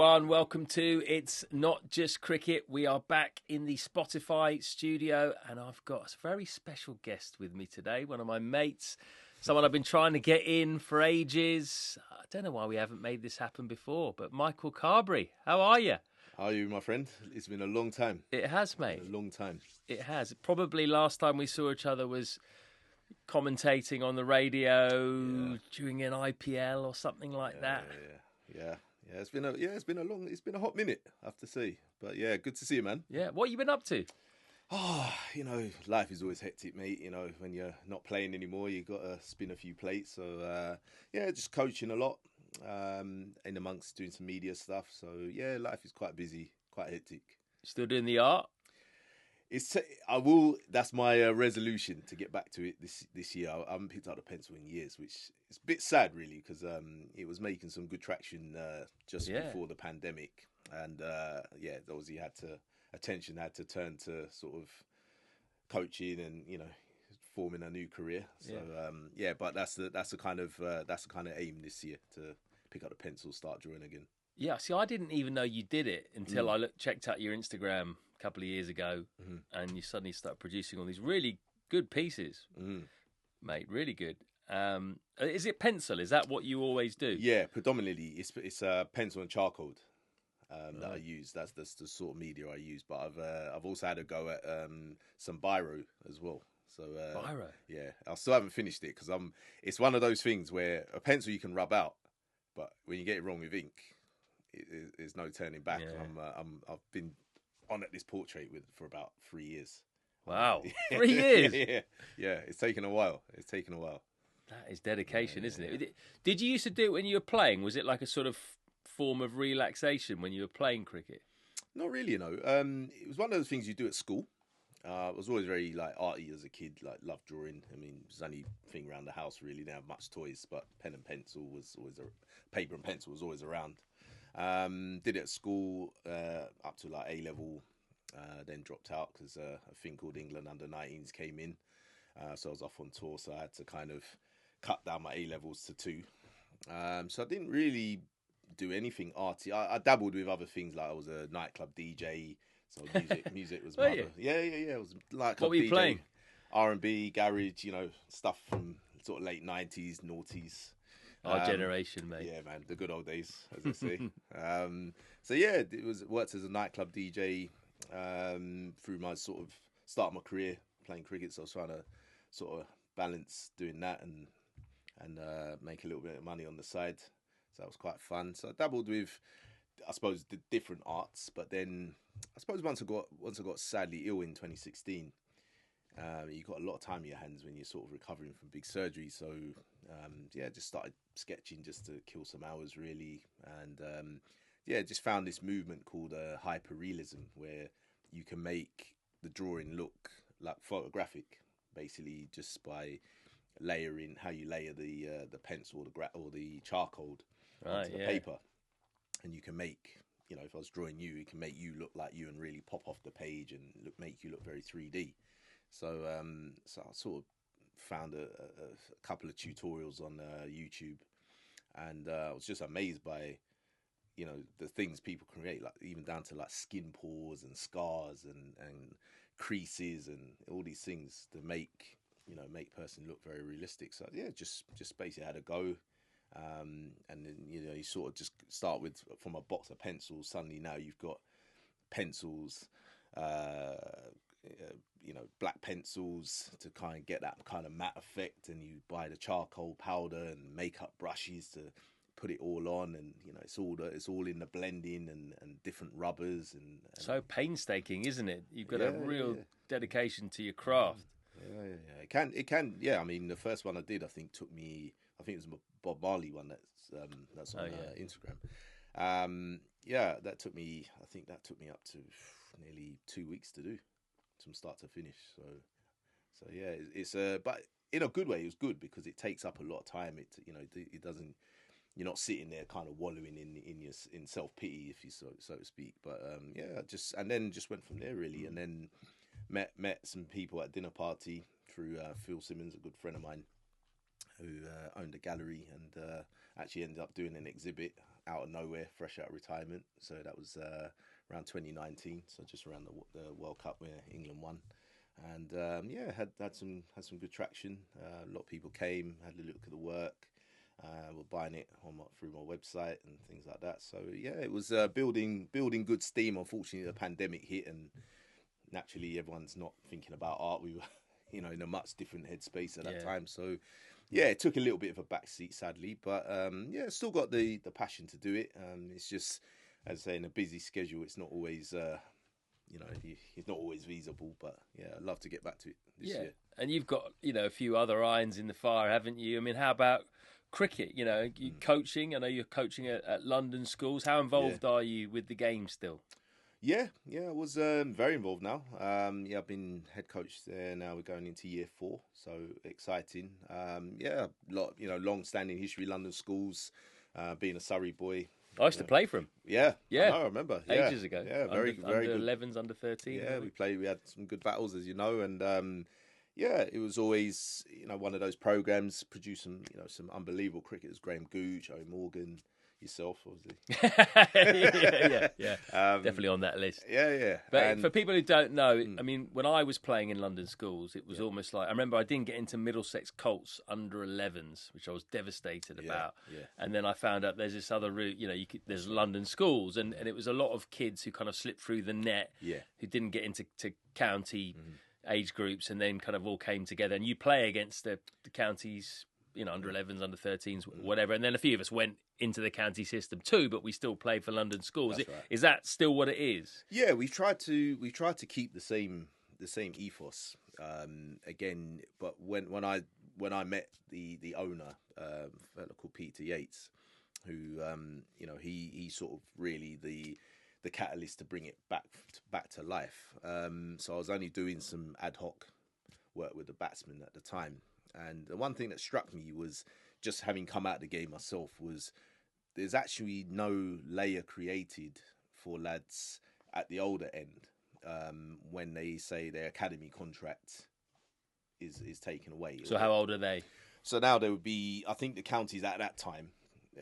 everyone. Welcome to It's Not Just Cricket. We are back in the Spotify studio, and I've got a very special guest with me today, one of my mates, someone I've been trying to get in for ages. I don't know why we haven't made this happen before, but Michael Carberry, how are you? How are you, my friend? It's been a long time. It has, mate. A long time. It has. Probably last time we saw each other was commentating on the radio during an IPL or something like that. Yeah. It's been a hot minute, I have to say. But yeah, good to see you, man. Yeah. What have you been up to? Oh, life is always hectic, mate. When you're not playing anymore, you got to spin a few plates. So just coaching a lot. In amongst doing some media stuff. So yeah, life is quite busy, quite hectic. Still doing the art? That's my resolution to get back to it this year. I haven't picked up the pencil in years, which is a bit sad, really, because it was making some good traction just before the pandemic, and obviously attention had to turn to sort of coaching and forming a new career. So but that's the kind of aim this year, to pick up the pencil, start drawing again. Yeah, see, I didn't even know you did it until I checked out your Instagram a couple of years ago, and you suddenly start producing all these really good pieces, mate. Really good. Is it pencil? Is that what you always do? Yeah, predominantly it's pencil and charcoal that I use. That's the sort of media I use. But I've also had a go at some biro as well. So biro. Yeah, I still haven't finished it because it's one of those things where a pencil you can rub out, but when you get it wrong with ink, there's no turning back. Yeah. I've been on at this portrait for about 3 years. Wow, 3 years. Yeah. It's taken a while. That is dedication, isn't it? Did you used to do it when you were playing? Was it like a sort of form of relaxation when you were playing cricket? Not really, no. It was one of those things you do at school. I was always very arty as a kid, loved drawing. I mean, it was the only thing around the house really. Didn't have much toys, but pen and pencil was always paper and pencil was always around. Did it at school up to A level, then dropped out because a thing called England Under-19s came in. So I was off on tour, so I had to kind of cut down my A levels to 2. So I didn't really do anything arty. I dabbled with other things, I was a nightclub DJ. So music was my yeah. It was like what were you playing? R&B, garage, stuff from sort of late 90s, noughties. Our generation, mate. Yeah, man, the good old days, as they say. It worked as a nightclub DJ through my sort of start of my career playing cricket. So I was trying to sort of balance doing that and make a little bit of money on the side. So that was quite fun. So I dabbled with, I suppose, the different arts, but then I suppose once I got sadly ill in 2016, you got a lot of time in your hands when you're sort of recovering from big surgery. So just started sketching just to kill some hours really, and just found this movement called hyperrealism, where you can make the drawing look like photographic, basically just by layering how you layer the pencil or the charcoal onto the paper, and you can make. If I was drawing you, it can make you look like you and really pop off the page and make you look very 3D. So I sort of found a couple of tutorials on YouTube, and I was just amazed by, the things people create, even down to skin pores and scars and creases and all these things to make person look very realistic. So just basically had a go. And then you sort of just start from a box of pencils. Suddenly now you've got pencils, black pencils to kind of get that kind of matte effect, and you buy the charcoal powder and makeup brushes to put it all on, and it's all in the blending and different rubbers and so painstaking, isn't it? You've got a real dedication to your craft. Yeah. It can. Yeah, I mean, the first one I did, I think it was a Bob Marley one that's on Instagram. That took me up to nearly 2 weeks to do, from start to finish. So it's but in a good way, it was good because it takes up a lot of time. It doesn't. You're not sitting there kind of wallowing in self pity, if you so to speak. But just went from there really, and then met some people at a dinner party through Phil Simmons, a good friend of mine, who owned a gallery, and actually ended up doing an exhibit out of nowhere, fresh out of retirement. So that was around 2019, so just around the World Cup where England won. And had some good traction. A lot of people came, had a look at the work. Were buying it through my website and things like that. So yeah, it was building good steam. Unfortunately, the pandemic hit, and naturally, everyone's not thinking about art. We were, in a much different headspace at that time. So yeah, it took a little bit of a backseat, sadly. But still got the passion to do it. It's just, as I say, in a busy schedule, it's not always. It's not always feasible, but yeah, I'd love to get back to it this year. And you've got, a few other irons in the fire, haven't you? I mean, how about cricket? You coaching. I know you're coaching at London schools. How involved are you with the game still? Yeah, I was very involved now. I've been head coach there now. We're going into year 4, so exciting. Long-standing history, London schools. Being a Surrey boy. I used to play for him. Yeah. I remember. Ages ago. Yeah, very under good. 11s, under 13. Yeah, we had some good battles, as you know, and it was always, one of those programs, produced some unbelievable cricketers, Graham Gooch, Owen Morgan, yourself, obviously. Yeah. Definitely on that list. Yeah. But for people who don't know, I mean, when I was playing in London schools, it was almost like, I remember I didn't get into Middlesex Colts under 11s, which I was devastated about. Yeah. And then I found out there's this other route, there's London schools, and it was a lot of kids who kind of slipped through the net, who didn't get into county age groups, and then kind of all came together. And you play against the counties, under 11s, under 13s, whatever. And then a few of us went into the county system too, but we still play for London schools. That's right. Is that still what it is? Yeah, we tried to keep the same ethos again. But when I met the owner, a fellow called Peter Yates, who he sort of really the catalyst to bring it back to life. So I was only doing some ad hoc work with the batsmen at the time. And the one thing that struck me was, just having come out of the game myself, was there's actually no layer created for lads at the older end when they say their academy contract is taken away. So how old are they? So now there would be, I think the counties at that time,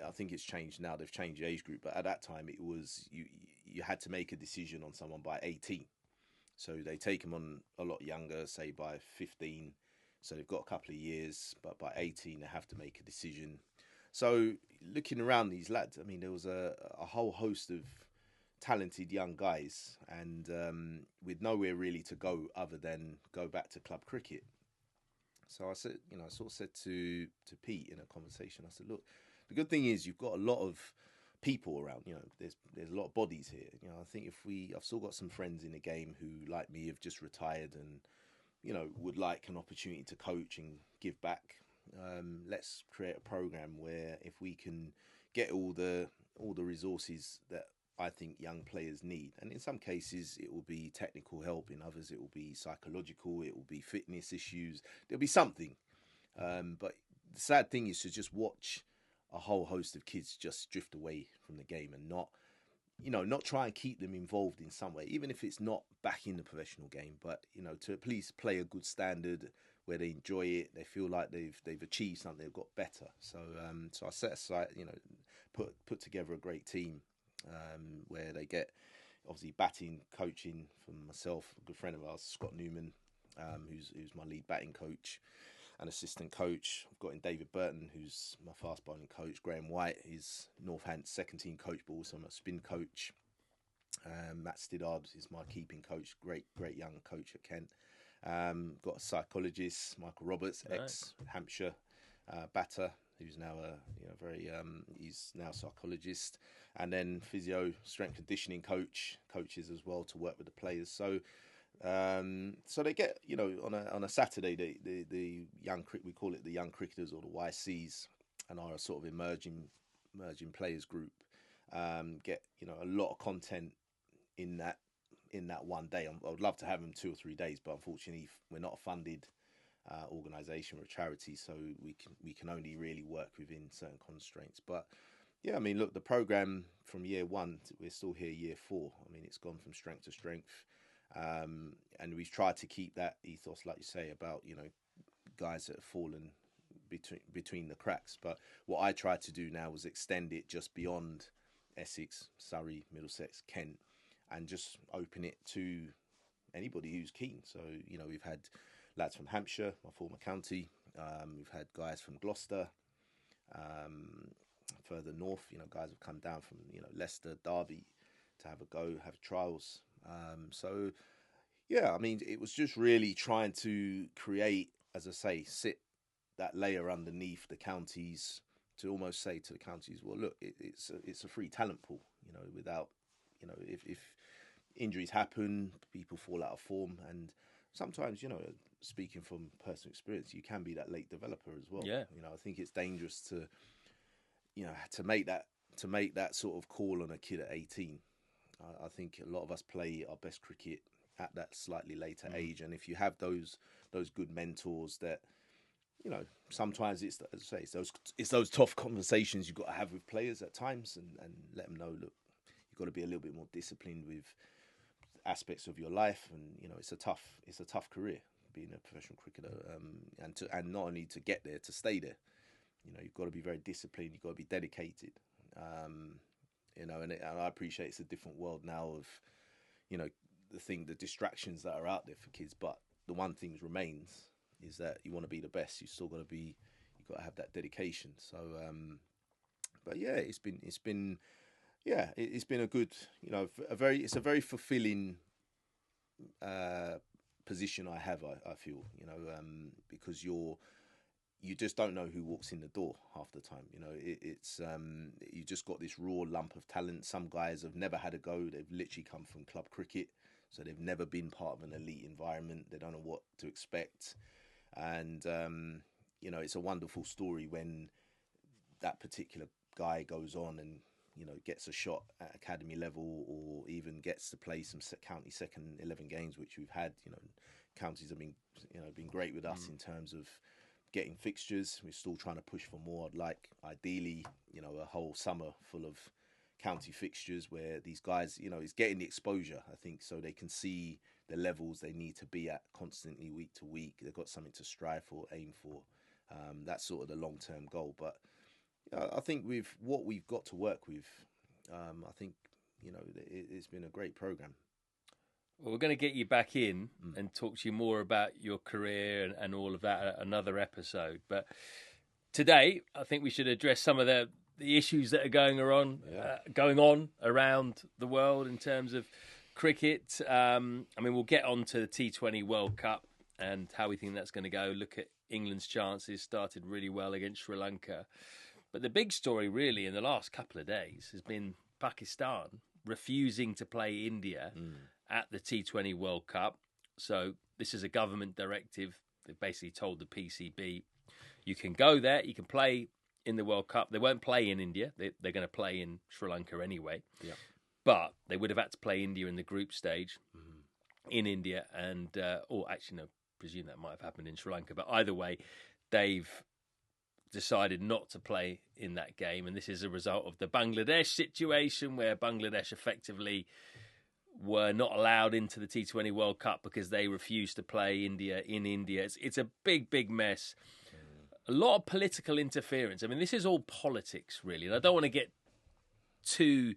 I think it's changed now, they've changed the age group, but at that time it was, you had to make a decision on someone by 18. So they take them on a lot younger, say by 15. So they've got a couple of years, but by 18 they have to make a decision. So looking around these lads, I mean, there was a whole host of talented young guys, and with nowhere really to go other than go back to club cricket. So I said, I sort of said to Pete in a conversation, I said, look, the good thing is you've got a lot of people around. There's a lot of bodies here. I think I've still got some friends in the game who, like me, have just retired and would like an opportunity to coach and give back. Let's create a program where if we can get all the resources that I think young players need, and in some cases it will be technical help, in others it will be psychological, it will be fitness issues, there'll be something. But the sad thing is to just watch a whole host of kids just drift away from the game and not try and keep them involved in some way, even if it's not back in the professional game, but, to at least play a good standard where they enjoy it, they feel like they've achieved something, they've got better. So I set aside, put together a great team where they get, obviously, batting coaching from myself, a good friend of ours, Scott Newman, who's my lead batting coach and assistant coach. I've got in David Burton, who's my fast bowling coach. Graham White is Northampton's second team coach, but also my spin coach. Matt Stiddard is my keeping coach, great young coach at Kent. Got a psychologist, Michael Roberts, ex-Hampshire batter, who's now he's now a psychologist, and then physio, strength conditioning coaches as well to work with the players. So they get, on a Saturday, the young we call it the young cricketers or the YCs, and our sort of emerging players group get a lot of content in that one day. I would love to have them 2 or 3 days, but unfortunately we're not a funded organisation or a charity, so we can only really work within certain constraints. But yeah, I mean, look, the programme from year 1, we're still here year 4. I mean, it's gone from strength to strength. And we've tried to keep that ethos, like you say, about, guys that have fallen between the cracks. But what I tried to do now was extend it just beyond Essex, Surrey, Middlesex, Kent, and just open it to anybody who's keen. So, we've had lads from Hampshire, my former county. We've had guys from Gloucester. Further north, guys have come down from, Leicester, Derby to have a go, have trials. So, yeah, I mean, it was just really trying to create, as I say, sit that layer underneath the counties to almost say to the counties, well, look, it's a free talent pool, without, if injuries happen, people fall out of form. And sometimes, speaking from personal experience, you can be that late developer as well. Yeah. I think it's dangerous to, to make that sort of call on a kid at 18. I think a lot of us play our best cricket at that slightly later age, and if you have those good mentors that, sometimes it's, as I say, it's those tough conversations you've got to have with players at times, and let them know, look, you've got to be a little bit more disciplined with aspects of your life, and it's a tough career being a professional cricketer, and not only to get there, to stay there. You've got to be very disciplined. You've got to be dedicated. And I appreciate it's a different world now of, the distractions that are out there for kids. But the one thing remains is that you want to be the best. You've got to have that dedication. So, but yeah, it's been a good, it's a very fulfilling position I have. I feel, because you just don't know who walks in the door half the time. It's you just got this raw lump of talent. Some guys have never had a go. They've literally come from club cricket, so they've never been part of an elite environment. They don't know what to expect, and it's a wonderful story when that particular guy goes on and gets a shot at academy level, or even gets to play some county second 11 games, which we've had. Counties have been great with us in terms of getting fixtures. We're still trying to push for more. I'd like, ideally, a whole summer full of county fixtures where these guys, is getting the exposure, I think, so they can see the levels they need to be at constantly week to week. They've got something to strive for, aim for. That's sort of the long-term goal. But I think with what we've got to work with, I think, it's been a great programme. Well, we're going to get you back in and talk to you more about your career and all of that at another episode. But today, I think we should address some of the issues that are going on around the world in terms of cricket. We'll get on to the T20 World Cup and how we think that's going to go. Look at England's chances, started really well against Sri Lanka. But the big story really in the last couple of days has been Pakistan refusing to play India at the T20 World Cup. So this is a government directive. They've basically told the PCB, you can go there, you can play in the World Cup. They won't play in India. They're going to play in Sri Lanka anyway. Yeah. But they would have had to play India in the group stage in India. And, I presume that might have happened in Sri Lanka. But either way, they've decided not to play in that game. And this is a result of the Bangladesh situation, where Bangladesh effectively were not allowed into the T20 World Cup because they refused to play India in India. It's a big, big mess. A lot of political interference. I mean, this is all politics, really. And I don't want to get too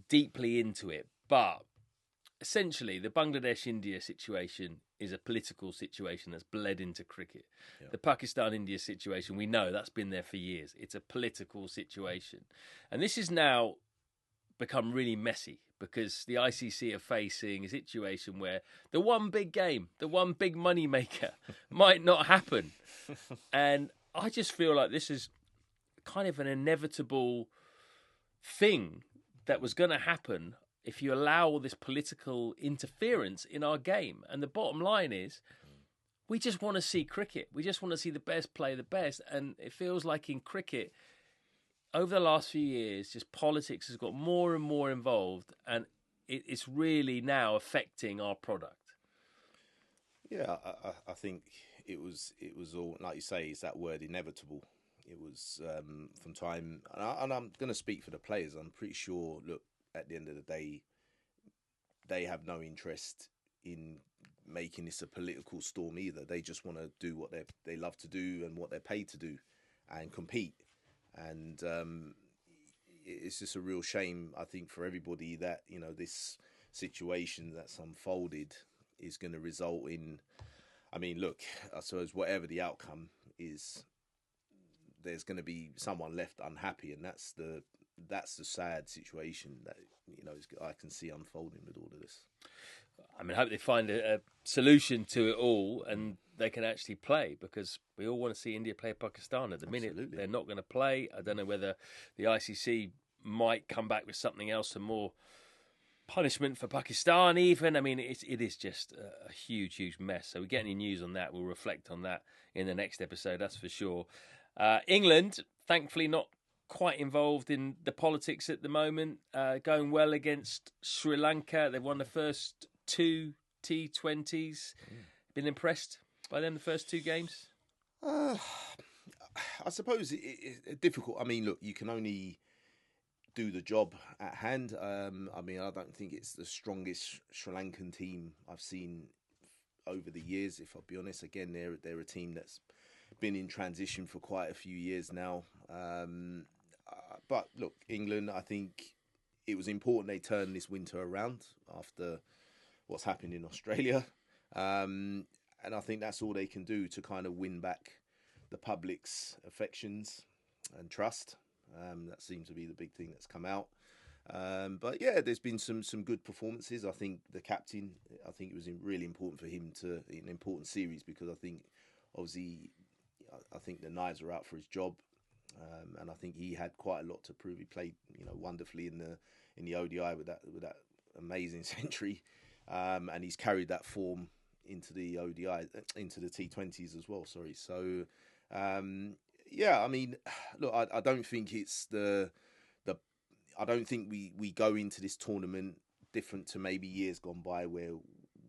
deeply into it, but essentially the Bangladesh-India situation is a political situation that's bled into cricket. Yeah. The Pakistan-India situation, we know that's been there for years. It's a political situation. And this has now become really messy because the ICC are facing a situation where the one big game, the one big money maker might not happen. And I just feel like this is kind of an inevitable thing that was going to happen if you allow all this political interference in our game. And the bottom line is, we just want to see cricket. We just want to see the best play the best. And it feels like in cricket, over the last few years, just politics has got more and more involved, and it's really now affecting our product. Yeah, I think it was all, like you say, it's that word inevitable. It was from time, and I'm going to speak for the players. I'm pretty sure, look, at the end of the day, they have no interest in making this a political storm either. They just want to do what they love to do and what they're paid to do, and compete. And it's just a real shame, I think, for everybody that this situation that's unfolded is going to result in. I mean, look, I suppose whatever the outcome is, there's going to be someone left unhappy, and that's the sad situation that I can see unfolding with all of this. I mean, I hope they find a solution to it all and they can actually play, because we all want to see India play Pakistan. At the minute, they're not going to play. I don't know whether the ICC might come back with something else, some more punishment for Pakistan even. I mean, it is just a huge, huge mess. So we get any news on that, we'll reflect on that in the next episode, that's for sure. England, thankfully not quite involved in the politics at the moment, going well against Sri Lanka. They've won the first 2 T20s. Been impressed by them the first 2 games? I suppose it's difficult. I mean, look, you can only do the job at hand. I mean, I don't think it's the strongest Sri Lankan team I've seen over the years, if I'll be honest. Again, they're a team that's been in transition for quite a few years now. But look, England, I think it was important they turned this winter around after what's happened in Australia. And I think that's all they can do to kind of win back the public's affections and trust. That seems to be the big thing that's come out. But yeah, there's been some good performances. I think the captain, I think it was really important for him to, in an important series, because I think obviously, I think the knives are out for his job. And I think he had quite a lot to prove. He played, wonderfully in the ODI with that amazing century, and he's carried that form into the ODI, into the T20s as well. Sorry. So, yeah, I mean, look, I don't think it's I don't think we go into this tournament different to maybe years gone by where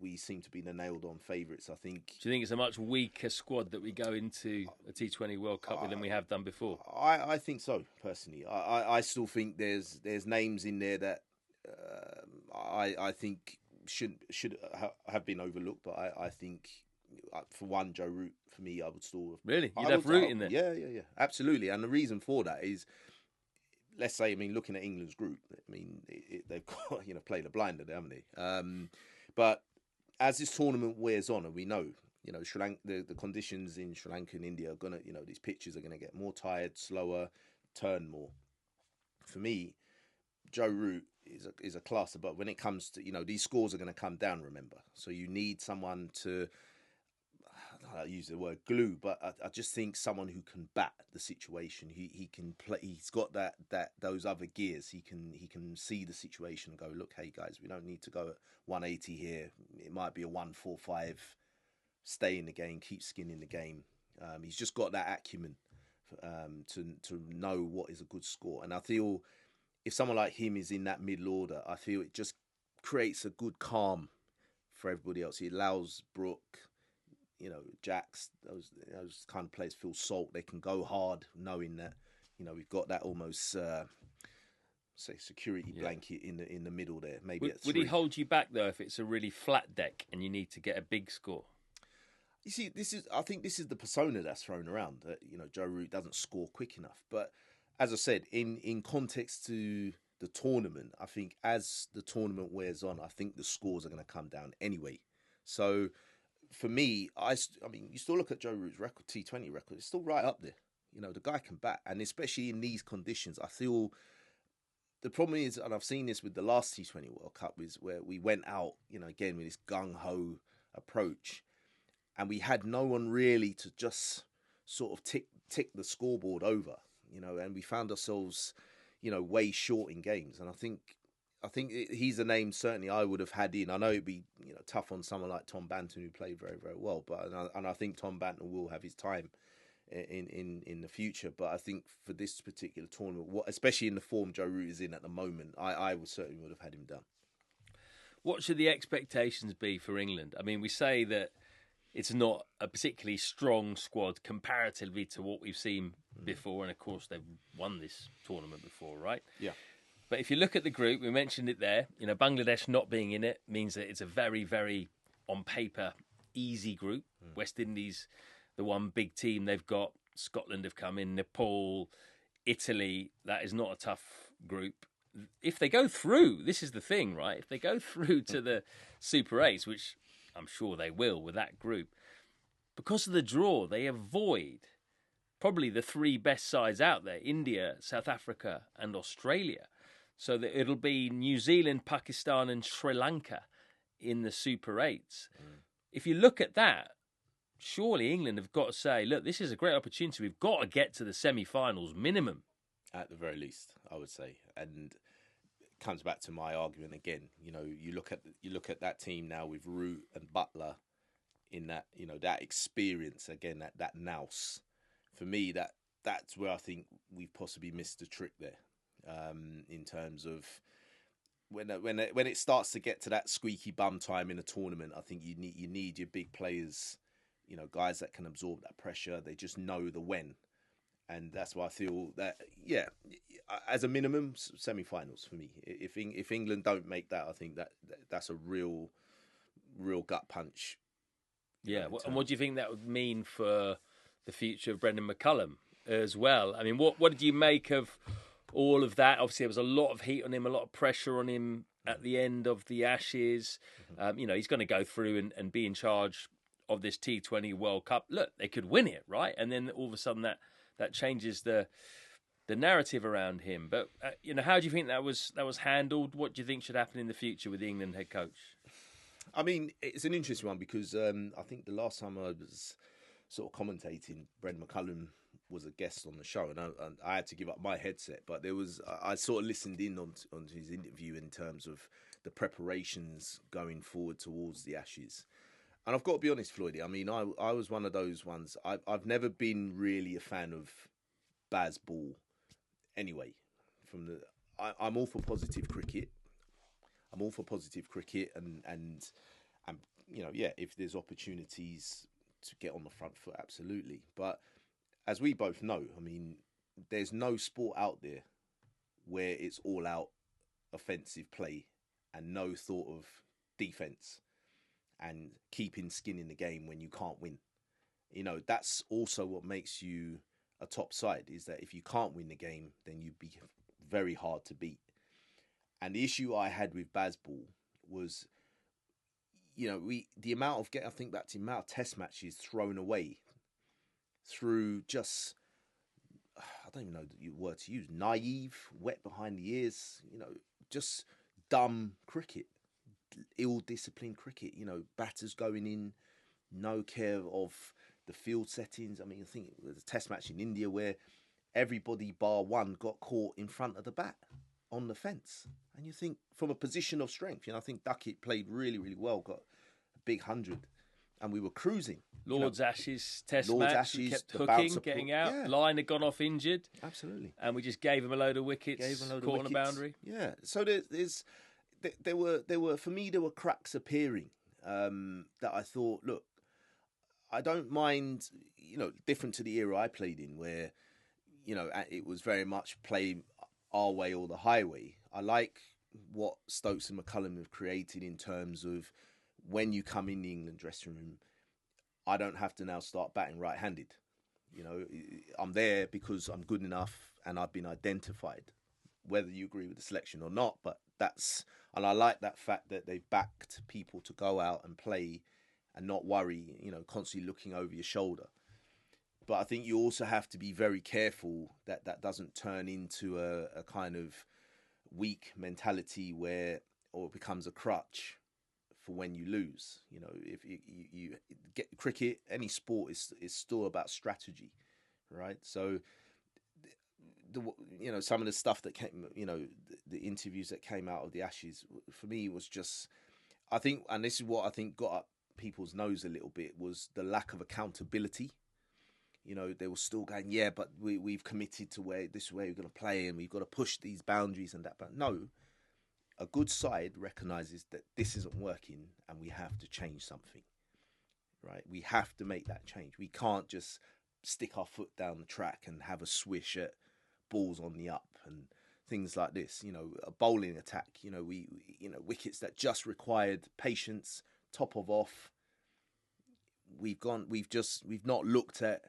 we seem to be the nailed-on favourites. I think. Do you think it's a much weaker squad that we go into a T20 World Cup with than we have done before? I think so, personally. I still think there's names in there that I think should have been overlooked, but I think, for one, Joe Root, for me, I would still... Really? You'd have Root in there? Yeah, absolutely. And the reason for that is, let's say, I mean, looking at England's group, I mean, they've got, played a blinder, haven't they? But as this tournament wears on, and we know, Sri Lanka, the conditions in Sri Lanka and India are going to, these pitches are going to get more tired, slower, turn more. For me, Joe Root is a class above. When it comes to, these scores are going to come down, remember. So you need someone to, I use the word glue, but I just think someone who can bat the situation. He can play. He's got those other gears. He can see the situation and go, look, hey guys, we don't need to go at 180 here. It might be a 145. Stay in the game, keep skin in the game. He's just got that acumen to know what is a good score. And I feel if someone like him is in that middle order, I feel it just creates a good calm for everybody else. It allows Brooke, Jacks, those kind of players feel salt. They can go hard knowing that, we've got that almost, say, security blanket in the middle there. Maybe would he hold you back, though, if it's a really flat deck and you need to get a big score? You see, I think this is the persona that's thrown around, that, Joe Root doesn't score quick enough. But as I said, in context to the tournament, I think as the tournament wears on, I think the scores are going to come down anyway. So for me, I mean, you still look at Joe Root's record, T20 record, it's still right up there. The guy can bat. And especially in these conditions, I feel the problem is, and I've seen this with the last T20 World Cup, is where we went out, again, with this gung-ho approach. And we had no one really to just sort of tick the scoreboard over, and we found ourselves, way short in games. And I think he's a name certainly I would have had in. I know it'd be tough on someone like Tom Banton, who played very, very well, but I think Tom Banton will have his time in the future. But I think for this particular tournament, especially in the form Joe Root is in at the moment, I certainly would have had him done. What should the expectations be for England? I mean, we say that it's not a particularly strong squad comparatively to what we've seen before. And, of course, they've won this tournament before, right? Yeah. But if you look at the group, we mentioned it there, Bangladesh not being in it means that it's a very, very on paper, easy group. West Indies, the one big team they've got. Scotland have come in, Nepal, Italy. That is not a tough group. If they go through, this is the thing, right? If they go through to the Super 8s, which I'm sure they will with that group, because of the draw, they avoid probably the three best sides out there, India, South Africa and Australia. So that it'll be New Zealand, Pakistan and Sri Lanka in the Super 8s. If you look at that, surely England have got to say, look, this is a great opportunity. We've got to get to the semi-finals minimum. At the very least, I would say. And it comes back to my argument again. You know, you look at that team now with Root and Butler in that, you know, that experience, again, that nous. For me, that's where I think we've possibly missed a trick there. In terms of when it starts to get to that squeaky bum time in a tournament, I think you need your big players, you know, guys that can absorb that pressure. They just know the when, and that's why I feel that as a minimum, semi-finals for me. If England don't make that, I think that's a real gut punch. Yeah, and what do you think that would mean for the future of Brendan McCullum as well? I mean, what did you make of all of that? Obviously, there was a lot of heat on him, a lot of pressure on him at the end of the Ashes. You know, he's going to go through and be in charge of this T20 World Cup. Look, they could win it, right? And then all of a sudden that changes the narrative around him. But you know, how do you think that was handled? What do you think should happen in the future with the England head coach? I mean, it's an interesting one because I think the last time I was sort of commentating, Brendan McCullum was a guest on the show, and I had to give up my headset. But I sort of listened in on his interview in terms of the preparations going forward towards the Ashes. And I've got to be honest, Floydie, I mean, I was one of those ones. I've never been really a fan of BazBall anyway. I'm all for positive cricket. I'm all for positive cricket and you know, yeah, if there's opportunities to get on the front foot, absolutely. But as we both know, I mean, there's no sport out there where it's all out offensive play and no thought of defense and keeping skin in the game when you can't win. You know, that's also what makes you a top side, is that if you can't win the game, then you'd be very hard to beat. And the issue I had with BazBall was, you know, the amount of test matches thrown away through just, I don't even know the word to use, naive, wet behind the ears, you know, just dumb cricket, ill-disciplined cricket, you know, batters going in, no care of the field settings. I mean, I think there was a test match in India where everybody bar one got caught in front of the bat on the fence. And you think, from a position of strength, you know, I think Duckett played really, really well, got a big 100, and we were cruising. Lord's Ashes test Lord's match, Ashes, kept the hooking, bouncer getting out. yeah. Line had gone off injured. Absolutely. And we just gave him a load of wickets, caught on a boundary. Yeah. So there were for me, there were cracks appearing that I thought, look, I don't mind, you know, different to the era I played in where, you know, it was very much play our way or the highway. I like what Stokes and McCullum have created in terms of when you come in the England dressing room, I don't have to now start batting right-handed. You know, I'm there because I'm good enough and I've been identified, whether you agree with the selection or not. But and I like that fact that they've backed people to go out and play and not worry, you know, constantly looking over your shoulder. But I think you also have to be very careful that that doesn't turn into a kind of weak mentality or it becomes a crutch for when you lose. You know, if you get cricket, any sport is still about strategy, right? So, you know, some of the stuff that came, you know, the interviews that came out of the Ashes, for me was just, I think, and this is what I think got up people's nose a little bit, was the lack of accountability. You know, they were still going, yeah, but we've committed to this way we're going to play and we've got to push these boundaries and that. But no, a good side recognises that this isn't working and we have to change something, right? We have to make that change. We can't just stick our foot down the track and have a swish at balls on the up and things like this. You know, a bowling attack, you know, wickets that just required patience, top of off, we've not looked at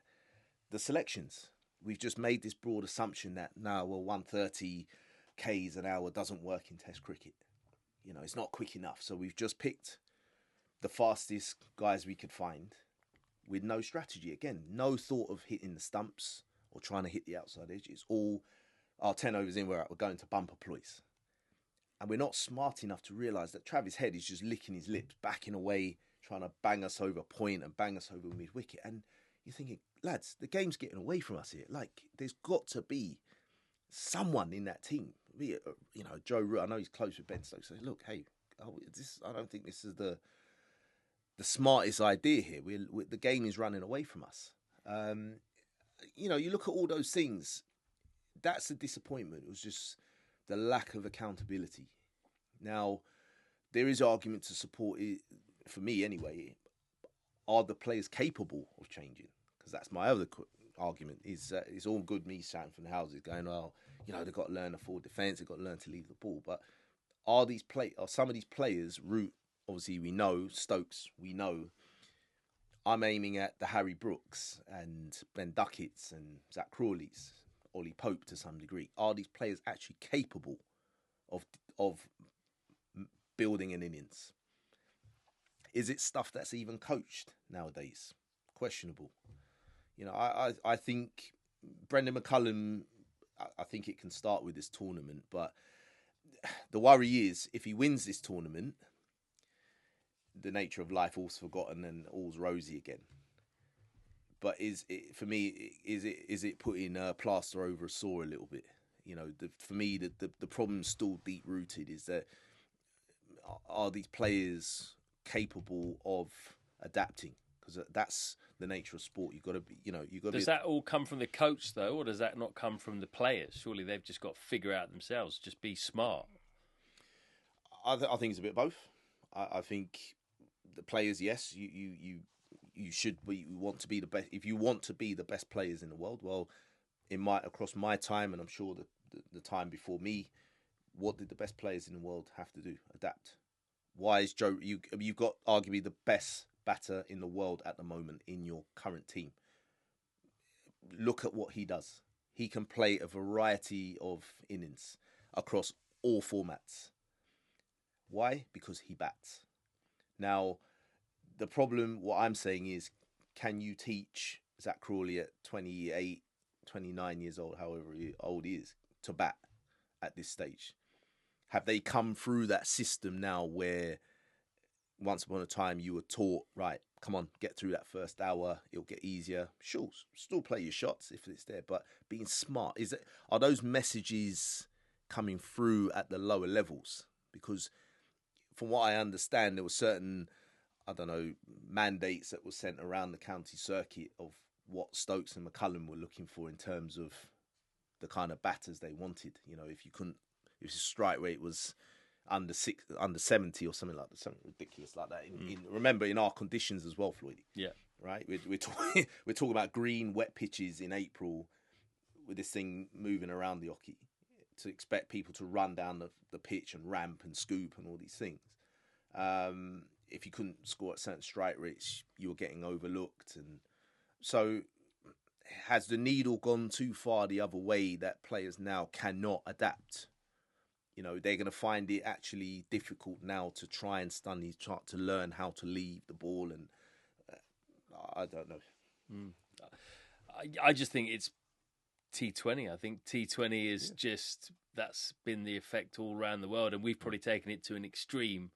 the selections. We've just made this broad assumption that 130 Ks an hour doesn't work in Test cricket. It's not quick enough. So we've just picked the fastest guys we could find with no strategy. Again, no thought of hitting the stumps or trying to hit the outside edge. It's all, 10 overs in, we're going to bumper ploys. And we're not smart enough to realise that Travis Head is just licking his lips, backing away, trying to bang us over point and bang us over mid-wicket. And you're thinking, lads, the game's getting away from us here. Like, there's got to be someone in that team. Be it, Joe Root. I know he's close with Ben Stokes. So look, hey, I don't think this is the smartest idea here. The game is running away from us. You look at all those things. That's the disappointment. It was just the lack of accountability. Now, there is argument to support it, for me anyway. Are the players capable of changing? Because that's my other argument. Is it's all good me shouting from the houses going, well, they've got to learn a forward defence, they've got to learn to leave the ball. But are some of these players, Root, obviously we know, Stokes, we know. I'm aiming at the Harry Brooks and Ben Duckett's and Zach Crawley's, Ollie Pope to some degree. Are these players actually capable of building an innings? Is it stuff that's even coached nowadays? Questionable. I think Brendan McCullum, I think it can start with this tournament, but the worry is if he wins this tournament, the nature of life all's forgotten and all's rosy again. But is it putting a plaster over a sore a little bit? For me, the problem's still deep rooted. Is that are these players capable of adapting? Because that's the nature of sport. You've got to be, Does that all come from the coach though, or does that not come from the players? Surely they've just got to figure out themselves. Just be smart. I think it's a bit of both. I think the players, yes, you should be. You want to be the best. If you want to be the best players in the world, well, across my time, and I'm sure the time before me, what did the best players in the world have to do? Adapt. Why is Joe? You've got arguably the best batter in the world at the moment in your current team. Look at what he does. He can play a variety of innings across all formats. Why? Because he bats. Now, the problem, what I'm saying is, can you teach Zach Crawley at 28, 29 years old, however old he is, to bat at this stage? Have they come through that system now where once upon a time you were taught, right, come on, get through that first hour, it'll get easier. Sure, still play your shots if it's there, but being smart, are those messages coming through at the lower levels? Because from what I understand, there were certain, mandates that were sent around the county circuit of what Stokes and McCullum were looking for in terms of the kind of batters they wanted. If your strike rate was under 70 or something like that, something ridiculous like that. Remember, in our conditions as well, Floyd. Yeah. Right? We're talking about green, wet pitches in April with this thing moving around the Oki. To expect people to run down the pitch and ramp and scoop and all these things. If you couldn't score at certain strike rates, you were getting overlooked. And so has the needle gone too far the other way that players now cannot adapt? They're going to find it actually difficult now to try and to learn how to leave the ball. And I don't know. I just think it's T20. I think T20 is that's been the effect all around the world, and we've probably taken it to an extreme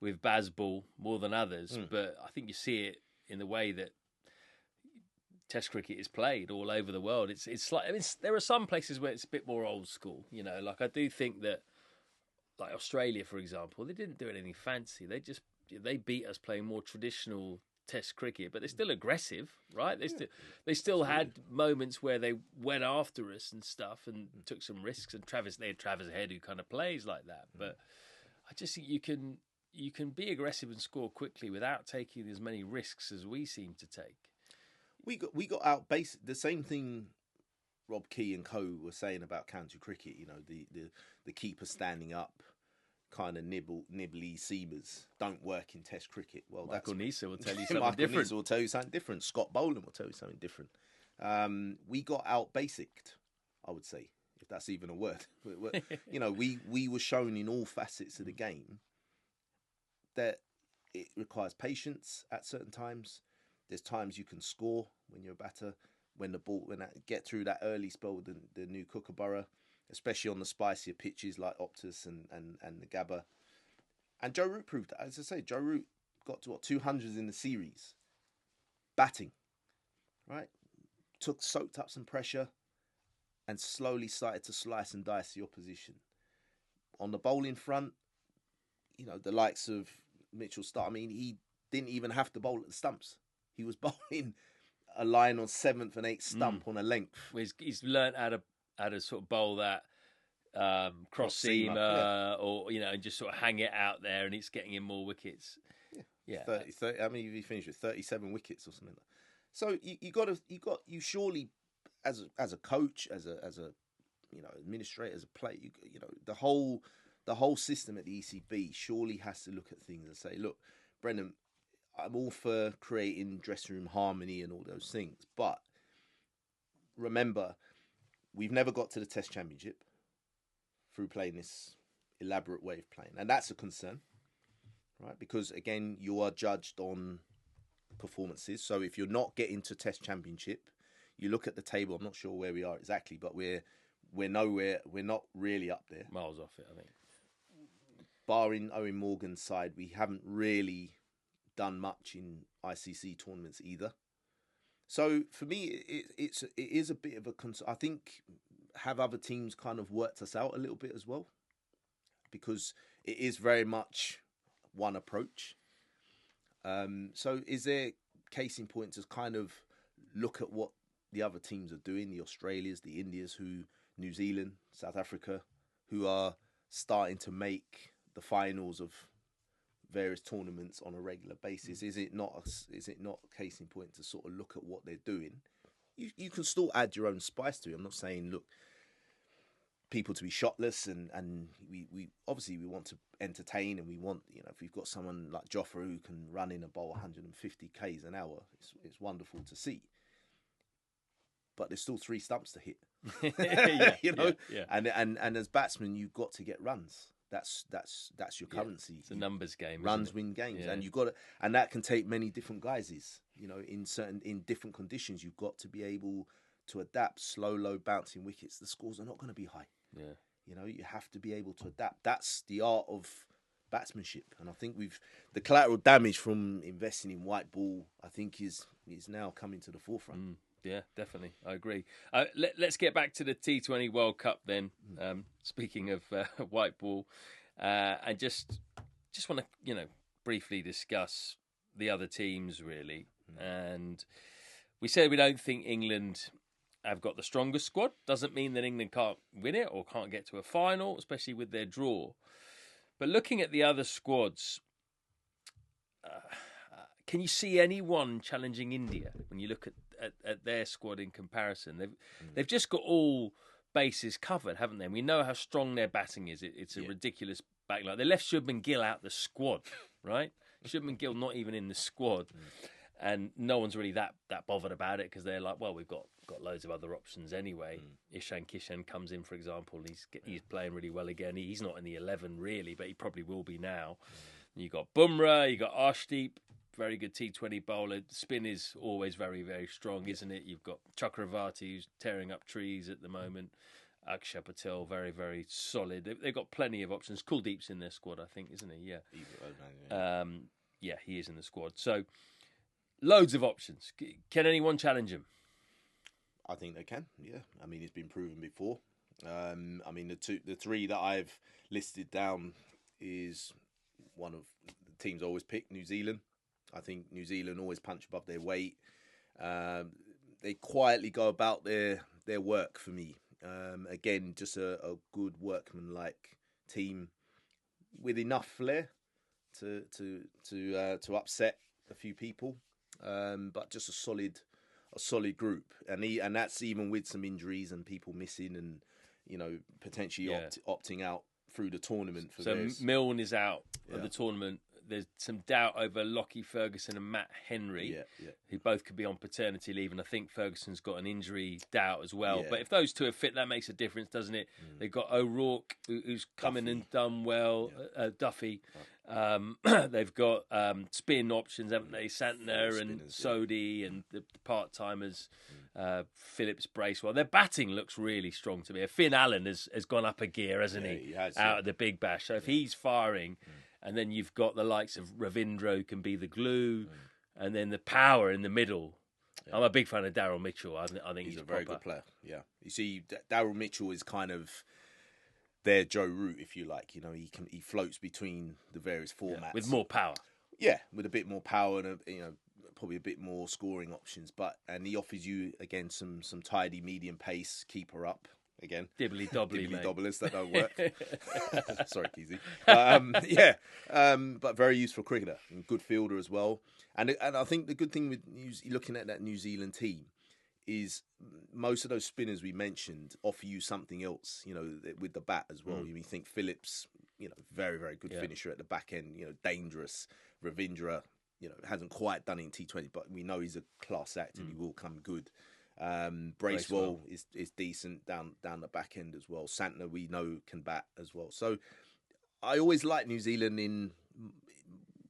with BazBall more than others. But I think you see it in the way that Test cricket is played all over the world. It's like there are some places where it's a bit more old school. Like I do think that, like Australia, for example, they didn't do anything fancy. They beat us playing more traditional Test cricket, but they're still aggressive, right? They still had moments where they went after us and stuff and took some risks. And they had Travis Head who kind of plays like that. But I just think you can be aggressive and score quickly without taking as many risks as we seem to take. We got out the same thing Rob Key and co were saying about county cricket. The keeper standing up, kind of nibbly seamers don't work in Test cricket. Well, Michael that's Neser will tell you something Michael different. Neser will tell you something different. Scott Boland will tell you something different. We got out basicked, I would say, if that's even a word. You know, we were shown in all facets of the game that it requires patience at certain times. There's times you can score when you're a batter, when get through that early spell with the new Kookaburra, especially on the spicier pitches like Optus and the Gabba. And Joe Root proved that. As I say, Joe Root got to 200s in the series, batting, right? Soaked up some pressure and slowly started to slice and dice the opposition. On the bowling front, you know, the likes of Mitchell Starc, I mean, he didn't even have to bowl at the stumps. He was bowling a line on 7th and 8th stump on a length. He's learnt how to sort of bowl that cross seamer, or, you know, and just sort of hang it out there, and it's getting him more wickets. Yeah. 30, I mean, he finished with 37 wickets or something like that. So you surely, as a coach, as a you know, administrator, as a player, you know, the whole system at the ECB surely has to look at things and say, look, Brendan, I'm all for creating dressing room harmony and all those things, but remember, we've never got to the Test Championship through playing this elaborate way of playing, and that's a concern, right? Because again, you are judged on performances. So if you're not getting to Test Championship, you look at the table. I'm not sure where we are exactly, but we're nowhere. We're not really up there. Miles off it, I think. Barring Owen Morgan's side, we haven't really done much in ICC tournaments either. So for me, it is a bit of a concern. I think have other teams kind of worked us out a little bit as well, because it is very much one approach. So is there case in point to kind of look at what the other teams are doing, the Australias, the Indias, New Zealand, South Africa, who are starting to make the finals of various tournaments on a regular basis? Is it not a case in point to sort of look at what they're doing? You can still add your own spice to it. I'm not saying, look, people to be shotless, and we obviously we want to entertain, and we want, you know, if we've got someone like Jofra who can run in a bowl 150 k's an hour, it's wonderful to see. But there's still 3 stumps to hit. You know, and as batsmen, you've got to get runs. That's your currency. It's a numbers game. Runs win games, and you've got to, and that can take many different guises. You know, in different conditions, you've got to be able to adapt. Slow, low bouncing wickets, the scores are not going to be high. Yeah, you know, you have to be able to adapt. That's the art of batsmanship, and I think the collateral damage from investing in white ball, I think, is now coming to the forefront. Yeah, definitely. I agree. Let's get back to the T20 World Cup then. Speaking of white ball, and just want to, you know, briefly discuss the other teams really. And we said we don't think England have got the strongest squad. Doesn't mean that England can't win it or can't get to a final, especially with their draw. But looking at the other squads, can you see anyone challenging India when you look at their squad in comparison? They've just got all bases covered, haven't they? And we know how strong their batting is. It's a ridiculous backline. They left Shubman Gill out the squad, right? Shubman Gill not even in the squad. And no one's really that bothered about it, because they're like, well, we've got loads of other options anyway. Ishan Kishan comes in, for example, and he's playing really well again. He's not in the 11 really, but he probably will be now. You got Bumrah, you got Arshdeep, very good T20 bowler. Spin is always very, very strong, isn't it? You've got Chakravarti, who's tearing up trees at the moment. Akshar Patel, very, very solid. They've got plenty of options. Kuldeep's in their squad, I think, isn't he? Yeah. Yeah, he is in the squad. So, loads of options. Can anyone challenge him? I think they can, yeah. I mean, it's been proven before. I mean, the 3 that I've listed down is one of the teams I always pick, New Zealand. I think New Zealand always punch above their weight. They quietly go about their work for me. Again, just a good workman-like team with enough flair to upset a few people, but just a solid group, and that's even with some injuries and people missing, and, you know, potentially opting out through the tournament. For so various... Milne is out of the tournament. There's some doubt over Lockie Ferguson and Matt Henry, who both could be on paternity leave, and I think Ferguson's got an injury doubt as well. But if those two are fit, that makes a difference, doesn't it? They've got O'Rourke, who's come in and done well, Duffy. They've got spin options, haven't they? Santner and Sodi and the part-timers, Phillips, Bracewell. Their batting looks really strong to me. Finn Allen has gone up a gear, hasn't he? Out of the Big Bash. So if he's firing... And then you've got the likes of Ravindra, who can be the glue, and then the power in the middle. Yeah. I'm a big fan of Daryl Mitchell. I think he's a very good player. Yeah, you see, Daryl Mitchell is kind of their Joe Root, if you like. You know, he floats between the various formats with more power. Yeah, with a bit more power and probably a bit more scoring options. And he offers you again some tidy medium pace, keeper up. Again, dibbly dobblers that don't work. Sorry, Keezy. But very useful cricketer and good fielder as well. And I think the good thing with looking at that New Zealand team is most of those spinners we mentioned offer you something else. You know, with the bat as well. You think Phillips, very very good finisher at the back end. Dangerous. Ravindra, hasn't quite done it in T20, but we know he's a class act and he will come good. Bracewell is decent down the back end as well. Santner we know can bat as well. So I always like New Zealand in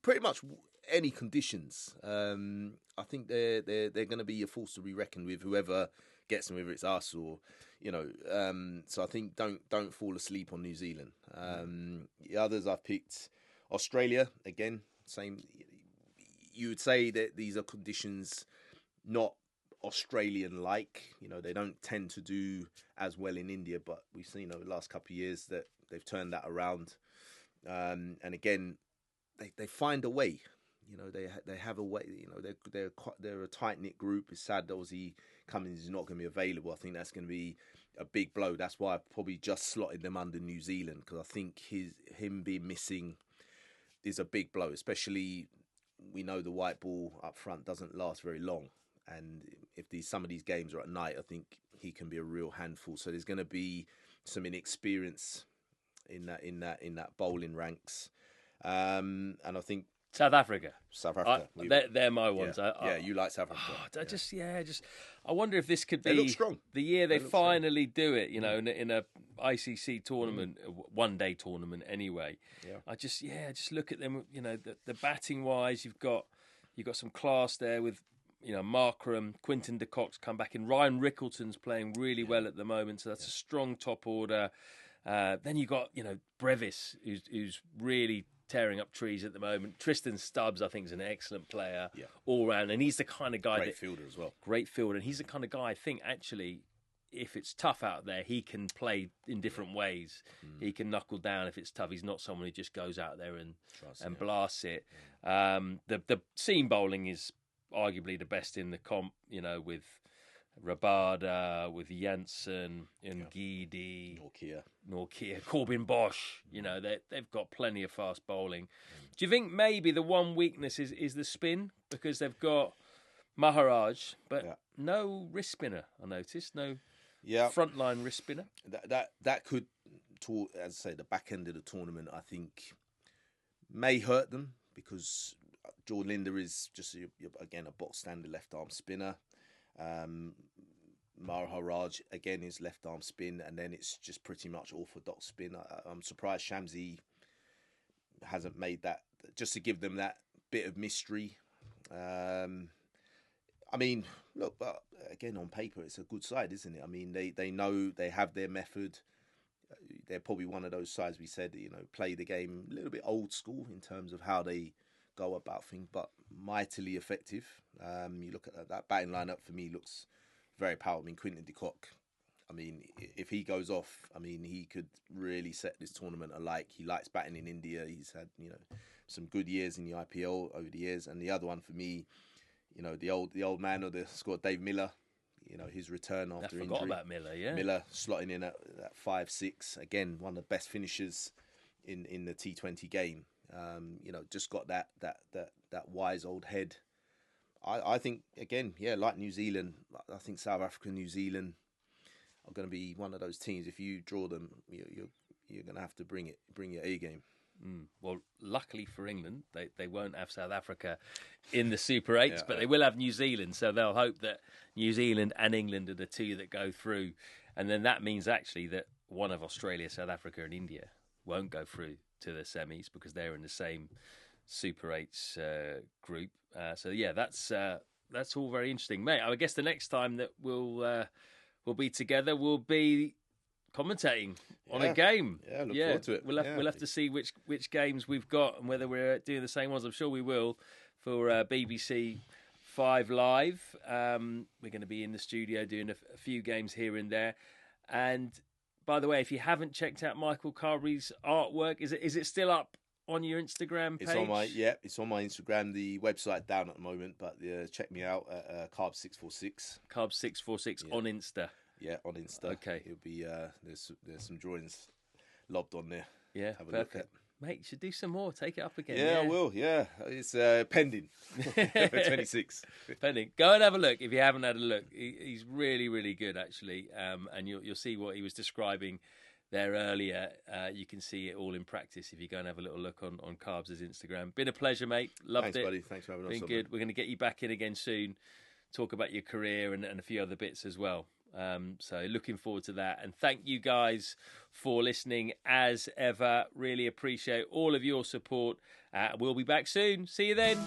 pretty much any conditions. I think they're going to be a force to be reckoned with. Whoever gets them, whether it's us or So I think don't fall asleep on New Zealand. The others I've picked, Australia again. Same. You would say that these are conditions not Australian-like. They don't tend to do as well in India, but we've seen over the last couple of years that they've turned that around. And again, they find a way. They have a way. They're a tight-knit group. It's sad that Aussie Cummins is not going to be available. I think that's going to be a big blow. That's why I probably just slotted them under New Zealand, because I think him being missing is a big blow. Especially, we know the white ball up front doesn't last very long. And if some of these games are at night, I think he can be a real handful. So there's going to be some inexperience in that bowling ranks, and I think South Africa. They're my ones. You like South Africa. I wonder if this could be they look strong. The year they finally do it. In a ICC tournament, one day tournament anyway. Yeah. I just look at them. The batting wise, you've got some class there with. Markram, Quinton de Kock's come back in. Ryan Rickleton's playing really well at the moment, so that's a strong top order. Then you got Brevis, who's really tearing up trees at the moment. Tristan Stubbs, I think, is an excellent player all round, and he's the kind of guy great fielder as well. Great fielder, and he's the kind of guy I think actually, if it's tough out there, he can play in different ways. He can knuckle down if it's tough. He's not someone who just goes out there and blasts it. The seam bowling is arguably the best in the comp, with Rabada, with Janssen, Ngidi, Norkia, Corbin Bosch. They've got plenty of fast bowling. Do you think maybe the one weakness is the spin, because they've got Maharaj, but no wrist spinner? I noticed no frontline wrist spinner. That could, as I say, the back end of the tournament, I think may hurt them, because Jordan Linder is just, again, a box standard left-arm spinner. Maharaj, again, is left-arm spin, and then it's just pretty much orthodox spin. I'm surprised Shamsi hasn't made that, just to give them that bit of mystery. Look, but again, on paper, it's a good side, isn't it? They know they have their method. They're probably one of those sides we said, play the game a little bit old school in terms of how they go about things, but mightily effective. You look at that batting lineup, for me, looks very powerful. Quinton de Kock, if he goes off, he could really set this tournament alight. He likes batting in India. He's had, some good years in the IPL over the years. And the other one for me, the old man of the squad, Dave Miller, his return after injury. I forgot about Miller, yeah. Miller slotting in at 5-6. Again, one of the best finishers in the T20 game. Just got that wise old head. I think, again, like New Zealand, I think South Africa and New Zealand are going to be one of those teams. If you draw them, you're gonna have to bring your A game. Well, luckily for England, they won't have South Africa in the Super 8s, but they will have New Zealand. So they'll hope that New Zealand and England are the two that go through. And then that means actually that one of Australia, South Africa and India won't go through to the semis because they're in the same Super 8s group. So, yeah, that's all very interesting. Mate, I guess the next time that we'll be together will be commentating on a game. Yeah, look forward to it. We'll have to see which games we've got and whether we're doing the same ones. I'm sure we will for BBC 5 Live. We're going to be in the studio doing a few games here and there. And by the way, if you haven't checked out Michael Carberry's artwork, is it still up on your Instagram page? It's on my Instagram. The website down at the moment, but check me out at Carb646. Carb646 on Insta. Yeah, on Insta. Okay. It'll be there's some drawings lobbed on there. Yeah, have a perfect. look at. Mate, you should do some more. Take it up again. Yeah, I will. Yeah, it's pending for 26. Pending. Go and have a look if you haven't had a look. He's really, really good actually, and you'll see what he was describing there earlier. You can see it all in practice if you go and have a little look on Carbs' Instagram. Been a pleasure, mate. Loved it. Thanks, buddy. Thanks for having us. Been good. Man. We're going to get you back in again soon. Talk about your career and a few other bits as well. So looking forward to that. And thank you guys for listening as ever. Really appreciate all of your support. We'll be back soon. See you then.